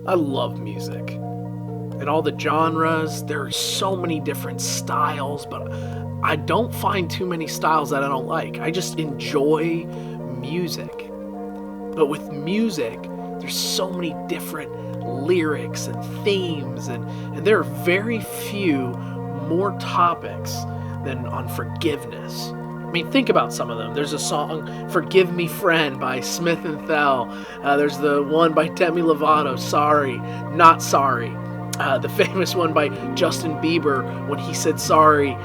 I love music. And all the genres, there are so many different styles, but I don't find too many styles that I don't like. I just enjoy music. But with music, there's so many different lyrics and themes, and there are very few more topics than on forgiveness. I mean, think about some of them. There's a song, Forgive Me Friend by Smith and Thell. There's the one by Demi Lovato, Sorry, Not Sorry. The famous one by Justin Bieber when he said sorry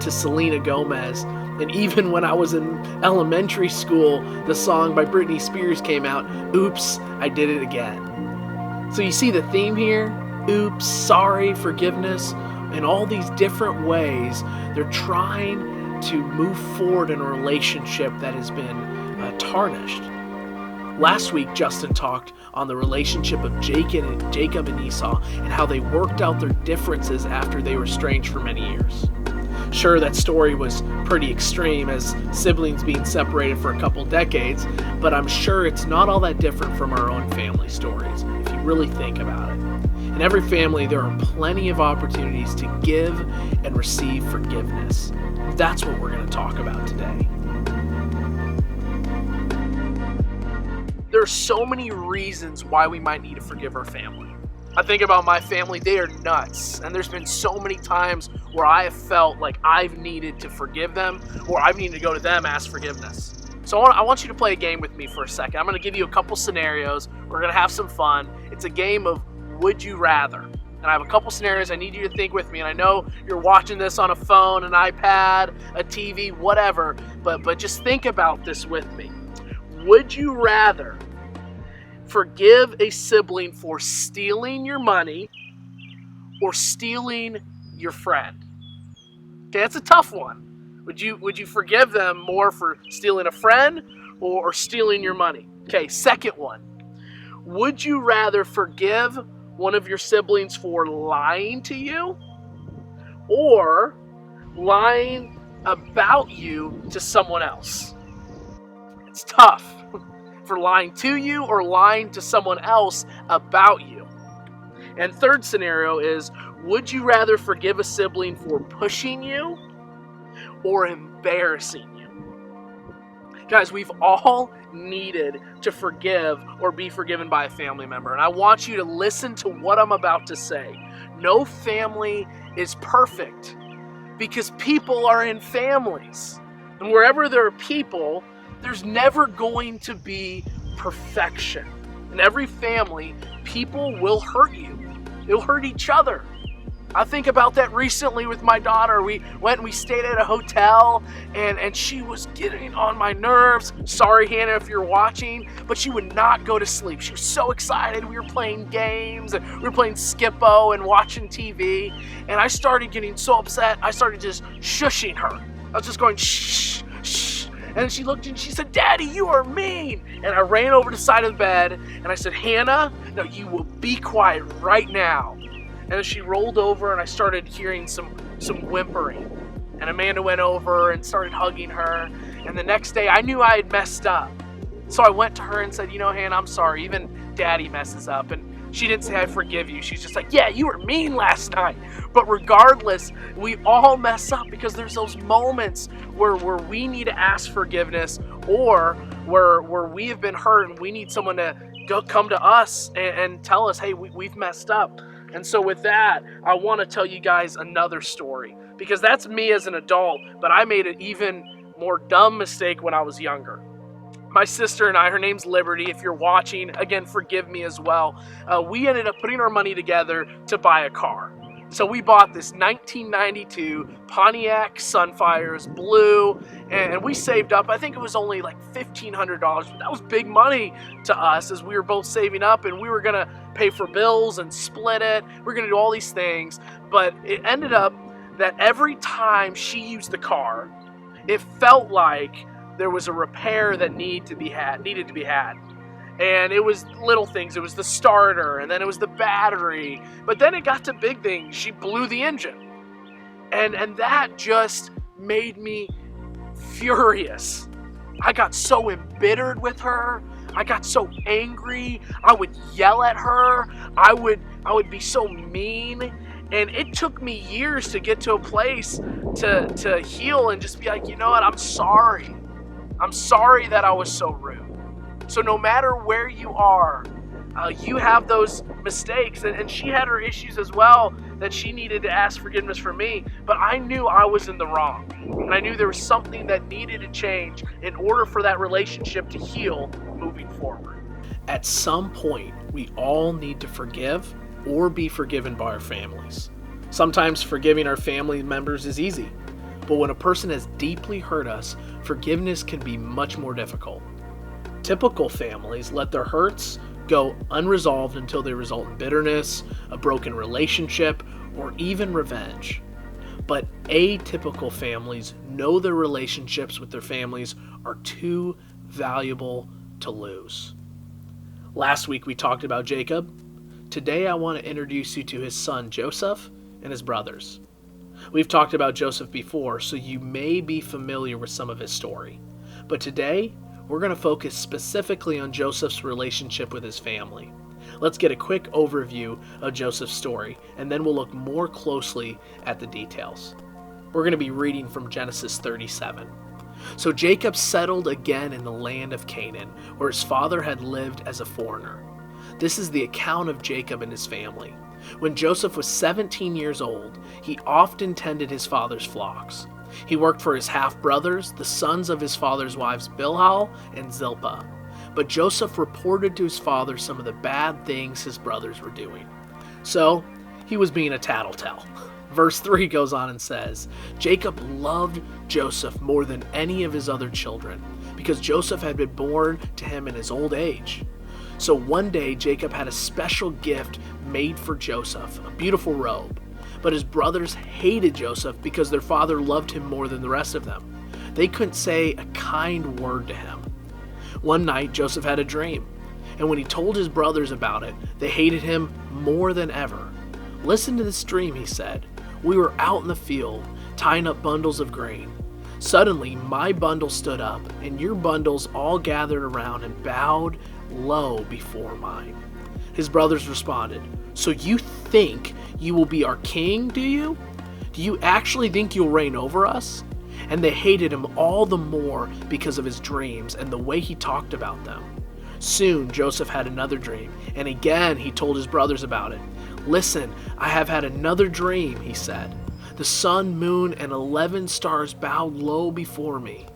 to Selena Gomez. And even when I was in elementary school, the song by Britney Spears came out, Oops, I Did It Again. So you see the theme here? Oops, sorry, forgiveness. In all these different ways, they're trying to move forward in a relationship that has been tarnished. Last week, Justin talked on the relationship of Jacob and Esau and how they worked out their differences after they were estranged for many years. Sure, that story was pretty extreme as siblings being separated for a couple decades, but I'm sure it's not all that different from our own family stories, if you really think about it. In every family, there are plenty of opportunities to give and receive forgiveness. That's what we're going to talk about today. There are so many reasons why we might need to forgive our family. I think about my family, they are nuts. And there's been so many times where I have felt like I've needed to forgive them or I've needed to go to them, ask forgiveness. So I want you to play a game with me for a second. I'm going to give you a couple scenarios. We're going to have some fun. It's a game of Would You Rather. And I have a couple scenarios I need you to think with me. And I know you're watching this on a phone, an iPad, a TV, whatever. But just think about this with me. Would you rather forgive a sibling for stealing your money or stealing your friend? Okay, that's a tough one. Would you forgive them more for stealing a friend or stealing your money? Okay, second one. Would you rather forgive one of your siblings for lying to you or lying about you to someone else? It's tough. For lying to you or lying to someone else about you. And third scenario is, would you rather forgive a sibling for pushing you or embarrassing you? Guys, we've all needed to forgive or be forgiven by a family member. And I want you to listen to what I'm about to say. No family is perfect because people are in families. And wherever there are people, there's never going to be perfection. In every family, people will hurt you. They'll hurt each other. I think about that recently with my daughter. We went and we stayed at a hotel and she was getting on my nerves. Sorry, Hannah, if you're watching, but she would not go to sleep. She was so excited. We were playing games and we were playing Skippo and watching TV. And I started getting so upset. I started just shushing her. I was just going, shh, shh. And she looked and she said, Daddy, you are mean. And I ran over to the side of the bed and I said, Hannah, no, you will be quiet right now. And then she rolled over and I started hearing some whimpering. And Amanda went over and started hugging her. And the next day I knew I had messed up. So I went to her and said, Hannah, I'm sorry. Even Daddy messes up. And she didn't say, I forgive you. She's just like, yeah, you were mean last night. But regardless, we all mess up because there's those moments where we need to ask forgiveness or where we have been hurt and we need someone to come to us and tell us, hey, we've messed up. And so with that, I want to tell you guys another story because that's me as an adult, but I made an even more dumb mistake when I was younger. My sister and I, her name's Liberty, if you're watching, again, forgive me as well. We ended up putting our money together to buy a car. So we bought this 1992 Pontiac Sunfire, it's blue, and we saved up. I think it was only like $1,500, but that was big money to us as we were both saving up and we were going to pay for bills and split it. We're going to do all these things, but it ended up that every time she used the car, it felt like there was a repair that needed to be had. And it was little things. It was the starter, and then it was the battery. But then it got to big things. She blew the engine. And that just made me furious. I got so embittered with her. I got so angry. I would yell at her. I would be so mean, and it took me years to get to a place to heal and just be like, you know what, I'm sorry. I'm sorry that I was so rude. So no matter where you are, you have those mistakes, and she had her issues as well that she needed to ask forgiveness from me, but I knew I was in the wrong, and I knew there was something that needed to change in order for that relationship to heal moving forward. At some point, we all need to forgive or be forgiven by our families. Sometimes forgiving our family members is easy, but when a person has deeply hurt us, forgiveness can be much more difficult. Typical families let their hurts go unresolved until they result in bitterness, a broken relationship, or even revenge. But atypical families know their relationships with their families are too valuable to lose. Last week we talked about Jacob. Today I want to introduce you to his son Joseph and his brothers. We've talked about Joseph before, so you may be familiar with some of his story. But today, we're going to focus specifically on Joseph's relationship with his family. Let's get a quick overview of Joseph's story, and then we'll look more closely at the details. We're going to be reading from Genesis 37. So Jacob settled again in the land of Canaan, where his father had lived as a foreigner. This is the account of Jacob and his family. When Joseph was 17 years old, he often tended his father's flocks. He worked for his half-brothers, the sons of his father's wives Bilhah and Zilpah. But Joseph reported to his father some of the bad things his brothers were doing. So, he was being a tattletale. Verse 3 goes on and says, Jacob loved Joseph more than any of his other children, because Joseph had been born to him in his old age. So one day Jacob had a special gift made for Joseph, a beautiful robe. But his brothers hated Joseph because their father loved him more than the rest of them. They couldn't say a kind word to him. One night Joseph had a dream, and when he told his brothers about it, they hated him more than ever. Listen to this dream, he said. We were out in the field, tying up bundles of grain. Suddenly my bundle stood up, and your bundles all gathered around and bowed low before mine. His brothers responded, So you think you will be our king, do you? Do you actually think you'll reign over us? And they hated him all the more because of his dreams and the way he talked about them. Soon Joseph had another dream, and again he told his brothers about it. Listen, I have had another dream, he said. The sun, moon, and 11 stars bowed low before me.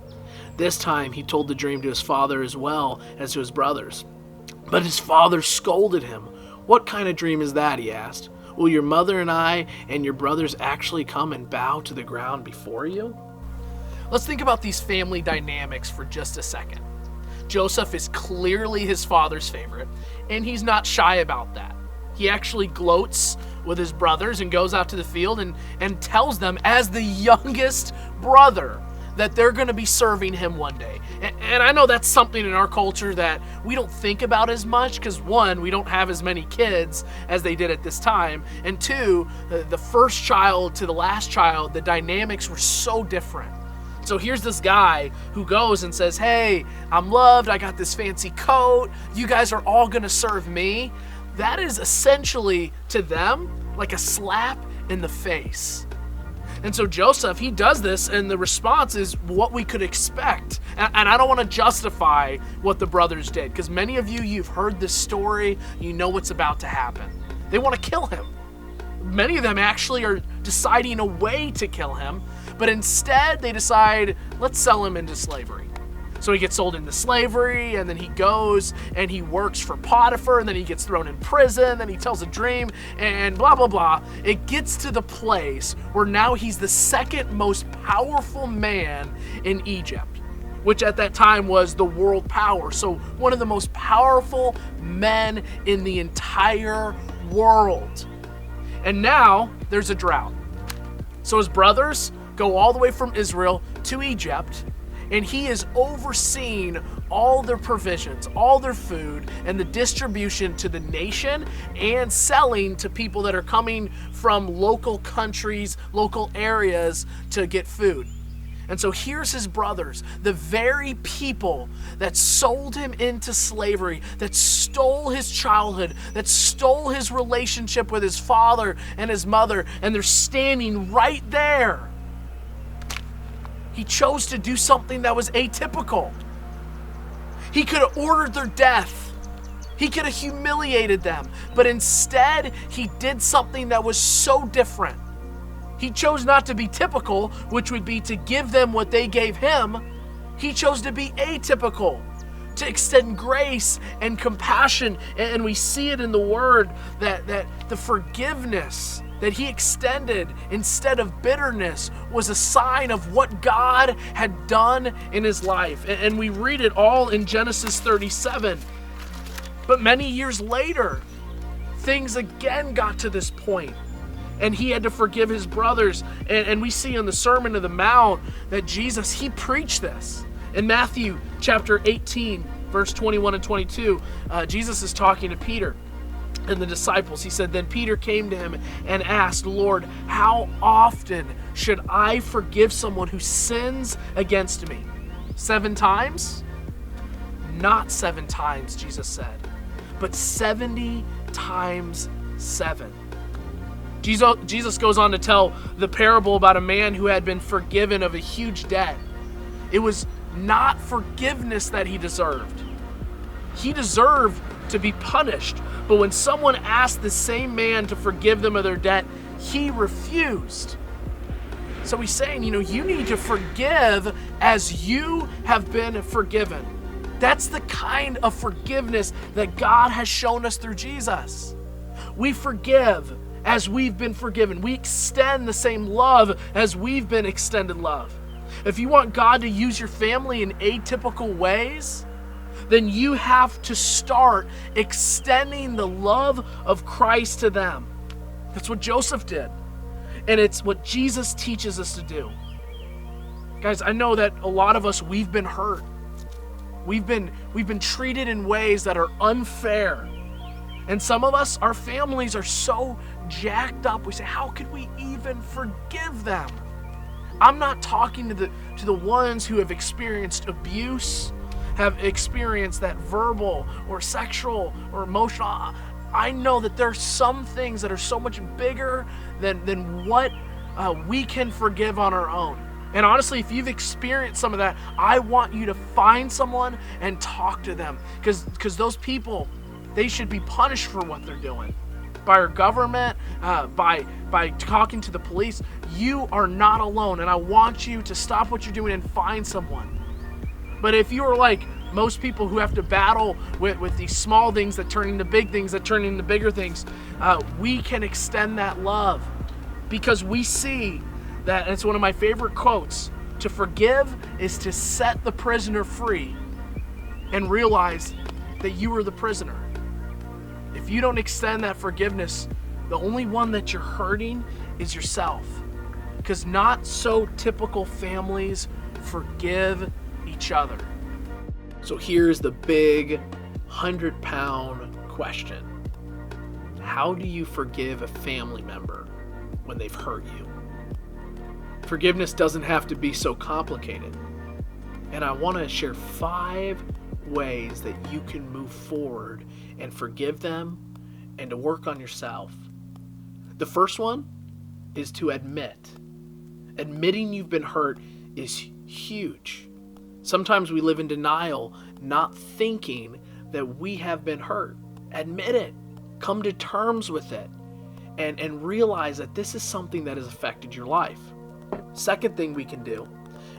This time he told the dream to his father as well as to his brothers. But his father scolded him. What kind of dream is that, he asked. Will your mother and I and your brothers actually come and bow to the ground before you? Let's think about these family dynamics for just a second. Joseph is clearly his father's favorite, and he's not shy about that. He actually gloats with his brothers and goes out to the field and tells them, as the youngest brother, that they're going to be serving him one day. And I know that's something in our culture that we don't think about as much because, one, we don't have as many kids as they did at this time, and two, the first child to the last child, the dynamics were so different. So here's this guy who goes and says, hey, I'm loved, I got this fancy coat, you guys are all going to serve me. That is essentially, to them, like a slap in the face. And so Joseph, he does this, and the response is what we could expect. And I don't want to justify what the brothers did, because many of you've heard this story, you know what's about to happen. They want to kill him. Many of them actually are deciding a way to kill him, but instead they decide, let's sell him into slavery. So he gets sold into slavery, and then he goes and he works for Potiphar, and then he gets thrown in prison, then he tells a dream, and blah, blah, blah. It gets to the place where now he's the second most powerful man in Egypt, which at that time was the world power. So one of the most powerful men in the entire world. And now there's a drought. So his brothers go all the way from Israel to Egypt, and he is overseeing all their provisions, all their food, and the distribution to the nation and selling to people that are coming from local countries, local areas to get food. And so here's his brothers, the very people that sold him into slavery, that stole his childhood, that stole his relationship with his father and his mother, and they're standing right there. He chose to do something that was atypical. He could have ordered their death. He could have humiliated them. But instead, he did something that was so different. He chose not to be typical, which would be to give them what they gave him. He chose to be atypical, to extend grace and compassion. And we see it in the word that the forgiveness that he extended instead of bitterness was a sign of what God had done in his life. And we read it all in Genesis 37. But many years later, things again got to this point. And he had to forgive his brothers. And we see in the Sermon on the Mount that Jesus, he preached this. In Matthew chapter 18, verse 21 and 22, Jesus is talking to Peter and the disciples. He said, "Then Peter came to him and asked, 'Lord, how often should I forgive someone who sins against me? 7 times? Not 7 times, Jesus said, but 70 times 7. Jesus goes on to tell the parable about a man who had been forgiven of a huge debt. It was not forgiveness that he deserved. He deserved to be punished. But when someone asked the same man to forgive them of their debt, he refused. So he's saying, you need to forgive as you have been forgiven. That's the kind of forgiveness that God has shown us through Jesus. We forgive as we've been forgiven. We extend the same love as we've been extended love. If you want God to use your family in atypical ways, then you have to start extending the love of Christ to them. That's what Joseph did. And it's what Jesus teaches us to do. Guys, I know that a lot of us, we've been hurt. We've been treated in ways that are unfair. And some of us, our families are so jacked up. We say, how could we even forgive them? I'm not talking to the ones who have experienced abuse, have experienced that verbal or sexual or emotional. I know that there's some things that are so much bigger than what we can forgive on our own. And honestly, if you've experienced some of that, I want you to find someone and talk to them. Because those people, they should be punished for what they're doing. By our government, by talking to the police. You are not alone. And I want you to stop what you're doing and find someone. But if you are like most people who have to battle with these small things that turn into big things, that turn into bigger things, we can extend that love. Because we see that, and it's one of my favorite quotes, to forgive is to set the prisoner free and realize that you were the prisoner. If you don't extend that forgiveness, the only one that you're hurting is yourself. Because not so typical families forgive each other. So here's the big 100-pound question. How do you forgive a family member when they've hurt you? Forgiveness doesn't have to be so complicated. And I want to share 5 ways that you can move forward and forgive them and to work on yourself. The first one is to admit. Admitting you've been hurt is huge. Sometimes we live in denial, not thinking that we have been hurt. Admit it. Come to terms with it. And realize that this is something that has affected your life. Second thing we can do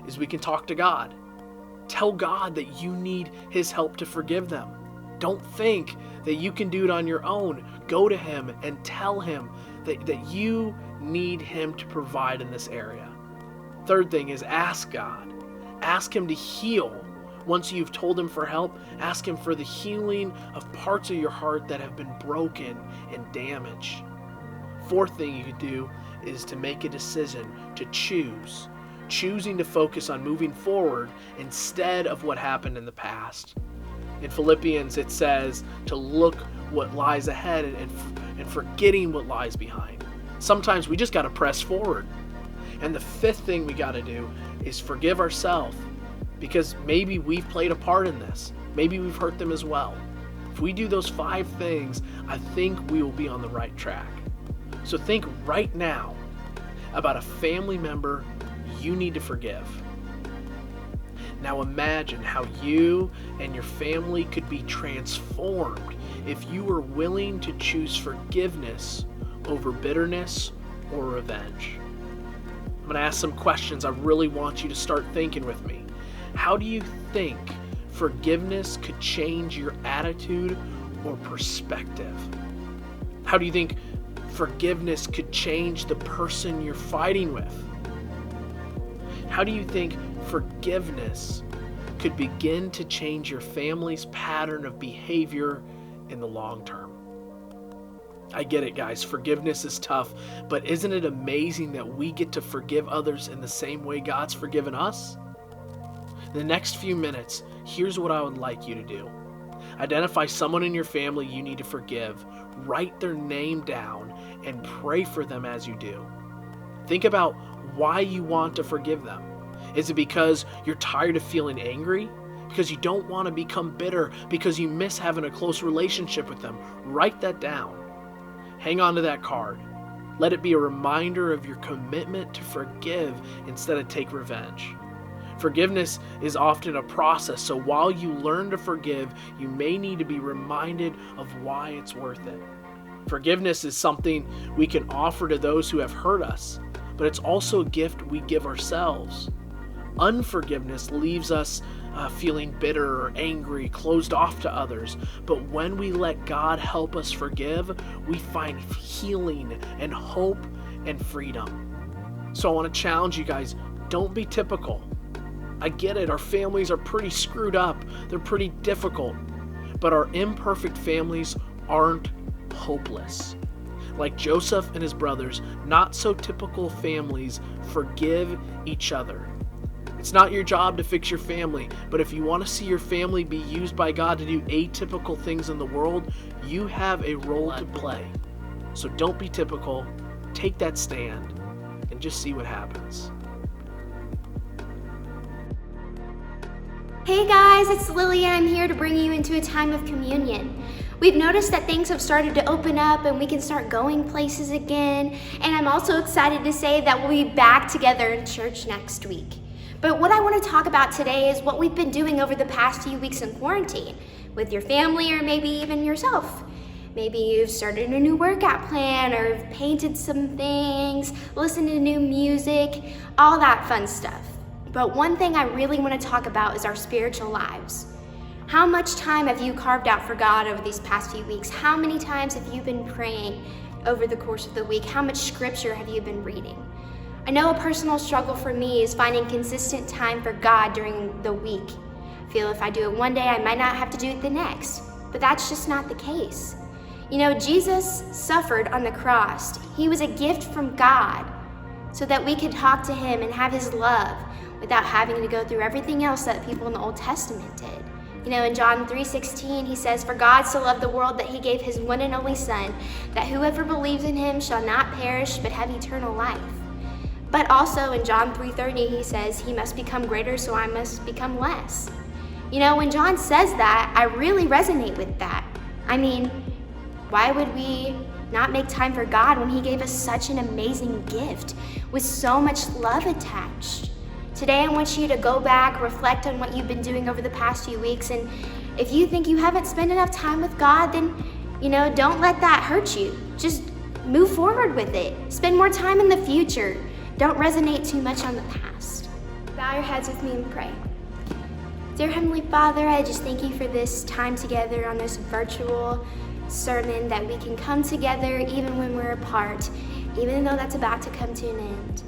is we can talk to God. Tell God that you need His help to forgive them. Don't think that you can do it on your own. Go to Him and tell Him that you need Him to provide in this area. Third thing is ask God. Ask Him to heal. Once you've told Him for help, ask Him for the healing of parts of your heart that have been broken and damaged. Fourth thing you could do is to make a decision to choose. Choosing to focus on moving forward instead of what happened in the past. In Philippians, it says to look what lies ahead and forgetting what lies behind. Sometimes we just got to press forward. And the fifth thing we got to do is forgive ourselves, because maybe we've played a part in this. Maybe we've hurt them as well. If we do those 5 things, I think we will be on the right track. So think right now about a family member you need to forgive. Now imagine how you and your family could be transformed if you were willing to choose forgiveness over bitterness or revenge. I'm going to ask some questions I really want you to start thinking with me. How do you think forgiveness could change your attitude or perspective? How do you think forgiveness could change the person you're fighting with? How do you think forgiveness could begin to change your family's pattern of behavior in the long term? I get it, guys. Forgiveness is tough, but isn't it amazing that we get to forgive others in the same way God's forgiven us? In the next few minutes, here's what I would like you to do. Identify someone in your family you need to forgive, write their name down, and pray for them as you do. Think about why you want to forgive them. Is it because you're tired of feeling angry? Because you don't want to become bitter? Because you miss having a close relationship with them? Write that down. Hang on to that card. Let it be a reminder of your commitment to forgive instead of take revenge. Forgiveness is often a process, so while you learn to forgive, you may need to be reminded of why it's worth it. Forgiveness is something we can offer to those who have hurt us, but it's also a gift we give ourselves. Unforgiveness leaves us feeling bitter or angry, closed off to others. But when we let God help us forgive, we find healing and hope and freedom. So I want to challenge you guys, don't be typical. I get it, our families are pretty screwed up. They're pretty difficult. But our imperfect families aren't hopeless. Like Joseph and his brothers, not so typical families forgive each other. It's not your job to fix your family, but if you want to see your family be used by God to do atypical things in the world, you have a role to play. So don't be typical, take that stand, and just see what happens. Hey guys, it's Lily and I'm here to bring you into a time of communion. We've noticed that things have started to open up and we can start going places again. And I'm also excited to say that we'll be back together in church next week. But what I want to talk about today is what we've been doing over the past few weeks in quarantine with your family or maybe even yourself. Maybe you've started a new workout plan or painted some things, listened to new music, all that fun stuff. But one thing I really want to talk about is our spiritual lives. How much time have you carved out for God over these past few weeks? How many times have you been praying over the course of the week? How much scripture have you been reading? I know a personal struggle for me is finding consistent time for God during the week. I feel if I do it one day, I might not have to do it the next, but that's just not the case. You know, Jesus suffered on the cross. He was a gift from God so that we could talk to him and have his love without having to go through everything else that people in the Old Testament did. You know, in John 3:16, he says, "For God so loved the world that he gave his one and only Son, that whoever believes in him shall not perish but have eternal life." But also in John 3:30, he says, "He must become greater, so I must become less." You know, when John says that, I really resonate with that. I mean, why would we not make time for God when he gave us such an amazing gift with so much love attached? Today, I want you to go back, reflect on what you've been doing over the past few weeks, and if you think you haven't spent enough time with God, then, you know, don't let that hurt you. Just move forward with it. Spend more time in the future. Don't resonate too much on the past. Bow your heads with me and pray. Dear Heavenly Father, I just thank you for this time together on this virtual sermon, that we can come together even when we're apart, even though that's about to come to an end.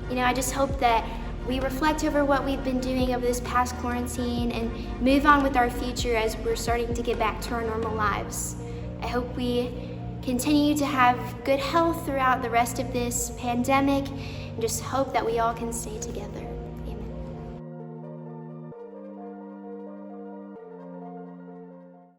You know, I just hope that we reflect over what we've been doing over this past quarantine and move on with our future as we're starting to get back to our normal lives. I hope we continue to have good health throughout the rest of this pandemic, and just hope that we all can stay together.